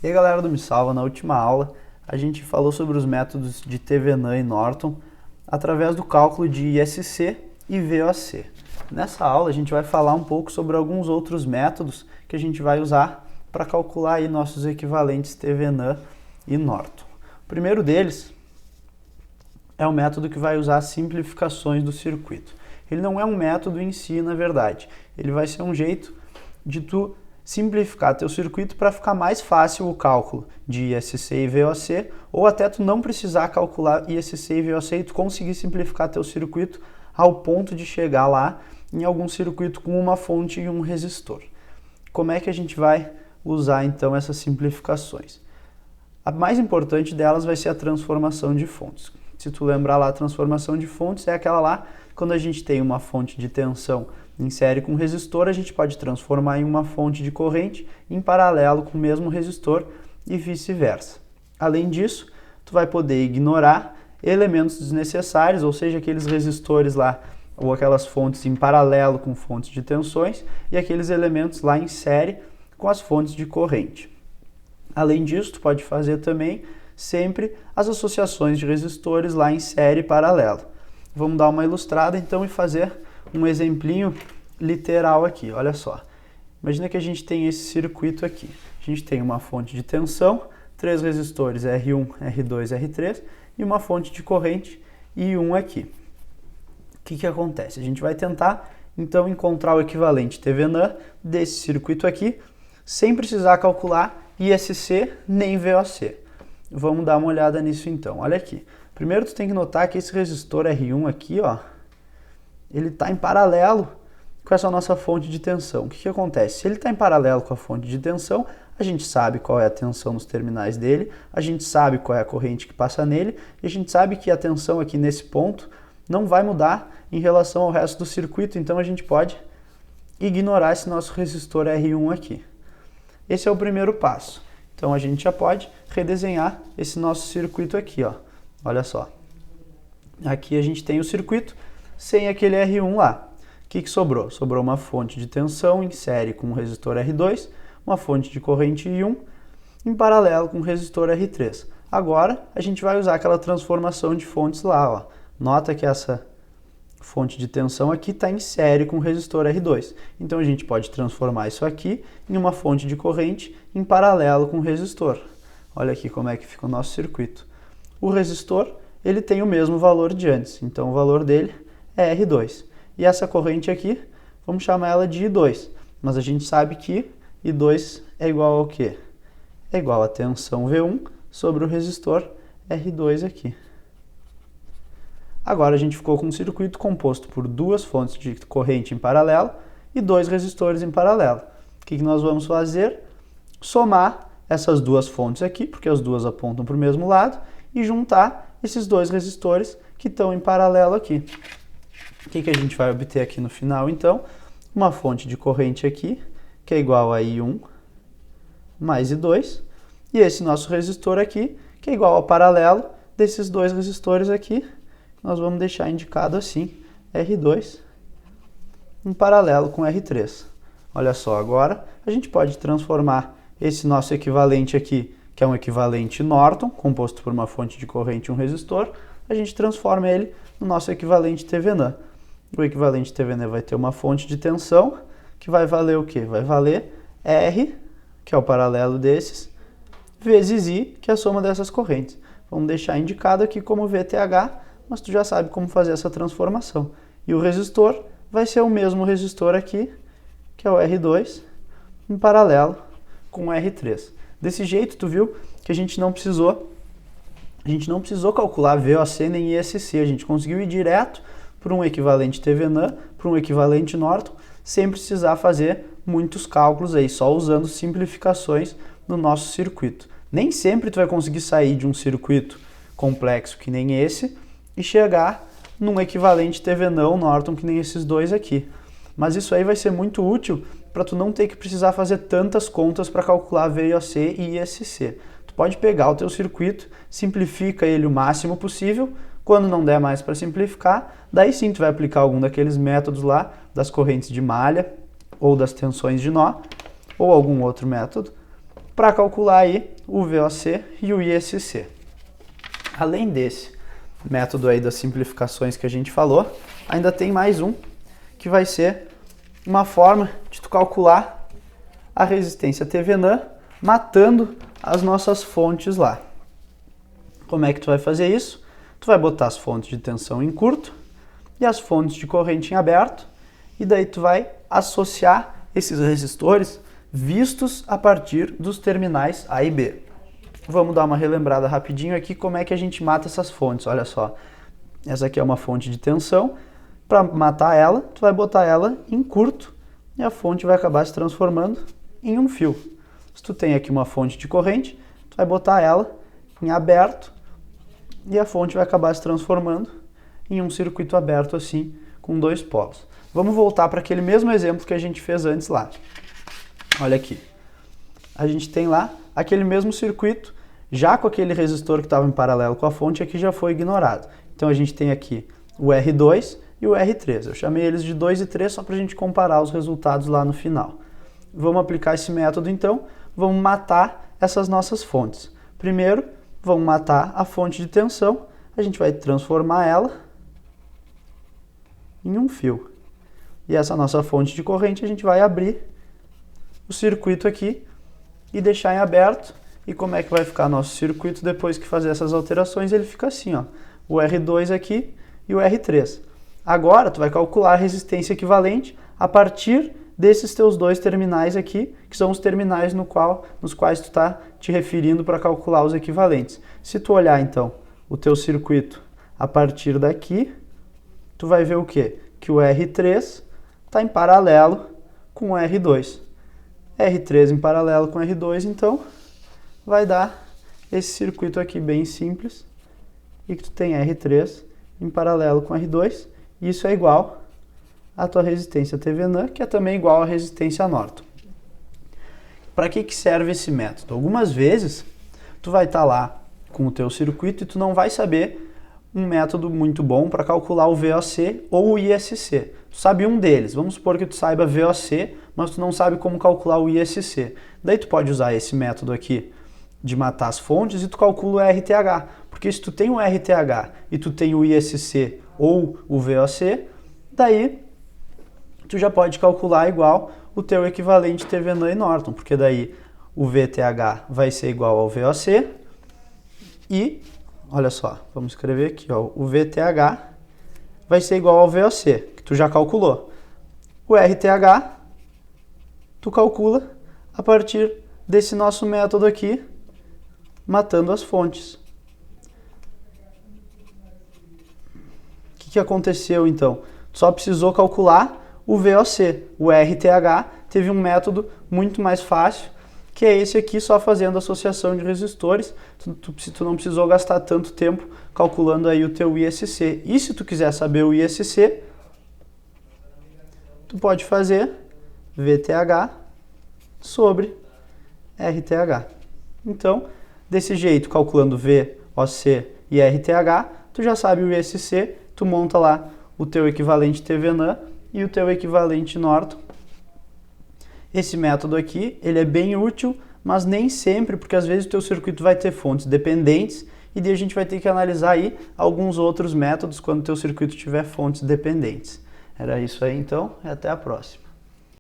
E aí galera do Me Salva, na última aula a gente falou sobre os métodos de Thevenin e Norton através do cálculo de ISC e VOC. Nessa aula a gente vai falar um pouco sobre alguns outros métodos que a gente vai usar para calcular aí nossos equivalentes Thevenin e Norton. O primeiro deles é o método que vai usar simplificações do circuito. Ele não é um método em si, na verdade. Ele vai ser um jeito de tu simplificar teu circuito para ficar mais fácil o cálculo de ISC e VOC, ou até tu não precisar calcular ISC e VOC e tu conseguir simplificar teu circuito ao ponto de chegar lá em algum circuito com uma fonte e um resistor. Como é que a gente vai usar então essas simplificações? A mais importante delas vai ser a transformação de fontes. Se tu lembrar lá, a transformação de fontes é aquela lá, quando a gente tem uma fonte de tensão em série com resistor, a gente pode transformar em uma fonte de corrente em paralelo com o mesmo resistor e vice-versa. Além disso, tu vai poder ignorar elementos desnecessários, ou seja, aqueles resistores lá, ou aquelas fontes em paralelo com fontes de tensões, e aqueles elementos lá em série com as fontes de corrente. Além disso, tu pode fazer também sempre as associações de resistores lá em série e paralelo. Vamos dar uma ilustrada então e fazer um exemplinho literal aqui, olha só. Imagina que a gente tem esse circuito aqui. A gente tem uma fonte de tensão, 3 resistores R1, R2, R3 e uma fonte de corrente I1 aqui. O que acontece? A gente vai tentar então encontrar o equivalente Thevenin desse circuito aqui, sem precisar calcular ISC nem VOC. Vamos dar uma olhada nisso então, olha aqui. Primeiro tu tem que notar que esse resistor R1 aqui, ó, ele está em paralelo com essa nossa fonte de tensão. O que acontece? Se ele está em paralelo com a fonte de tensão, a gente sabe qual é a tensão nos terminais dele, a gente sabe qual é a corrente que passa nele, e a gente sabe que a tensão aqui nesse ponto não vai mudar em relação ao resto do circuito, então a gente pode ignorar esse nosso resistor R1 aqui. Esse é o primeiro passo. Então a gente já pode redesenhar esse nosso circuito aqui, ó. Olha só. Aqui a gente tem o circuito sem aquele R1 lá. O que sobrou? Sobrou uma fonte de tensão em série com o resistor R2, uma fonte de corrente I1 em paralelo com o resistor R3. Agora a gente vai usar aquela transformação de fontes lá, ó. Nota que essa fonte de tensão aqui está em série com o resistor R2. Então a gente pode transformar isso aqui em uma fonte de corrente em paralelo com o resistor. Olha aqui como é que fica o nosso circuito. O resistor, ele tem o mesmo valor de antes, então o valor dele é R2. E essa corrente aqui, vamos chamar ela de I2, mas a gente sabe que I2 é igual ao quê? É igual a tensão V1 sobre o resistor R2 aqui. Agora a gente ficou com um circuito composto por duas fontes de corrente em paralelo e 2 resistores em paralelo. O que nós vamos fazer? Somar essas duas fontes aqui, porque as duas apontam para o mesmo lado, e juntar esses 2 resistores que estão em paralelo aqui. O que a gente vai obter aqui no final, então? Uma fonte de corrente aqui, que é igual a I1 mais I2, e esse nosso resistor aqui, que é igual ao paralelo desses 2 resistores aqui. Nós vamos deixar indicado assim, R2 em paralelo com R3. Olha só, agora a gente pode transformar esse nosso equivalente aqui, que é um equivalente Norton, composto por uma fonte de corrente e um resistor, a gente transforma ele no nosso equivalente Thevenin. O equivalente Thevenin vai ter uma fonte de tensão, que vai valer o quê? Vai valer R, que é o paralelo desses, vezes I, que é a soma dessas correntes. Vamos deixar indicado aqui como VTH, mas tu já sabe como fazer essa transformação. E o resistor vai ser o mesmo resistor aqui, que é o R2, em paralelo com o R3. Desse jeito, tu viu que a gente não precisou calcular VOC nem ISC, a gente conseguiu ir direto para um equivalente Thevenin, para um equivalente Norton, sem precisar fazer muitos cálculos aí, só usando simplificações no nosso circuito. Nem sempre tu vai conseguir sair de um circuito complexo que nem esse e chegar num equivalente Thevenin ou Norton que nem esses dois aqui. Mas isso aí vai ser muito útil para tu não ter que precisar fazer tantas contas para calcular VOC e ISC. Tu pode pegar o teu circuito, simplifica ele o máximo possível, quando não der mais para simplificar, daí sim tu vai aplicar algum daqueles métodos lá, das correntes de malha, ou das tensões de nó, ou algum outro método, para calcular aí o VOC e o ISC. Além desse método aí das simplificações que a gente falou, ainda tem mais um, que vai ser uma forma de tu calcular a resistência Thevenin matando as nossas fontes lá. Como é que tu vai fazer isso? Tu vai botar as fontes de tensão em curto e as fontes de corrente em aberto, e daí tu vai associar esses resistores vistos a partir dos terminais A e B. Vamos dar uma relembrada rapidinho aqui como é que a gente mata essas fontes. Olha só, essa aqui é uma fonte de tensão. Para matar ela, tu vai botar ela em curto e a fonte vai acabar se transformando em um fio. Se tu tem aqui uma fonte de corrente, tu vai botar ela em aberto e a fonte vai acabar se transformando em um circuito aberto assim, com dois polos. Vamos voltar para aquele mesmo exemplo que a gente fez antes lá. Olha aqui. A gente tem lá aquele mesmo circuito, já com aquele resistor que estava em paralelo com a fonte, aqui já foi ignorado. Então a gente tem aqui o R2 e o R3. Eu chamei eles de 2 e 3 só para a gente comparar os resultados lá no final. Vamos aplicar esse método então, vamos matar essas nossas fontes. Primeiro, vamos matar a fonte de tensão, a gente vai transformar ela em um fio. E essa nossa fonte de corrente a gente vai abrir o circuito aqui e deixar em aberto. E como é que vai ficar nosso circuito depois que fazer essas alterações? Ele fica assim, ó, o R2 aqui e o R3. Agora tu vai calcular a resistência equivalente a partir desses teus dois terminais aqui, que são os terminais nos quais tu está te referindo para calcular os equivalentes. Se tu olhar então o teu circuito a partir daqui, tu vai ver o quê? Que o R3 está em paralelo com o R2. R3 em paralelo com R2, então vai dar esse circuito aqui bem simples e que tu tem R3 em paralelo com R2. Isso é igual à tua resistência Thevenin, que é também igual à resistência Norton. Para que serve esse método? Algumas vezes tu vai estar lá com o teu circuito e tu não vai saber um método muito bom para calcular o VOC ou o ISC. Tu sabe um deles, vamos supor que tu saiba VOC, mas tu não sabe como calcular o ISC. Daí tu pode usar esse método aqui de matar as fontes e tu calcula o RTH. Porque se tu tem o RTH e tu tem o ISC ou o VOC, daí tu já pode calcular igual o teu equivalente Thevenin e Norton, porque daí o VTH vai ser igual ao VOC e, olha só, vamos escrever aqui, ó, o VTH vai ser igual ao VOC, que tu já calculou. O RTH tu calcula a partir desse nosso método aqui, matando as fontes. O que aconteceu então? Tu só precisou calcular o VOC. O RTH teve um método muito mais fácil, que é esse aqui, só fazendo associação de resistores. Tu não precisou gastar tanto tempo calculando aí o teu ISC. E se tu quiser saber o ISC, tu pode fazer VTH sobre RTH. Então, desse jeito, calculando VOC e RTH, tu já sabe o ISC, tu monta lá o teu equivalente Thevenin e o teu equivalente Norton. Esse método aqui, ele é bem útil, mas nem sempre, porque às vezes o teu circuito vai ter fontes dependentes e daí a gente vai ter que analisar aí alguns outros métodos quando o teu circuito tiver fontes dependentes. Era isso aí então, e até a próxima.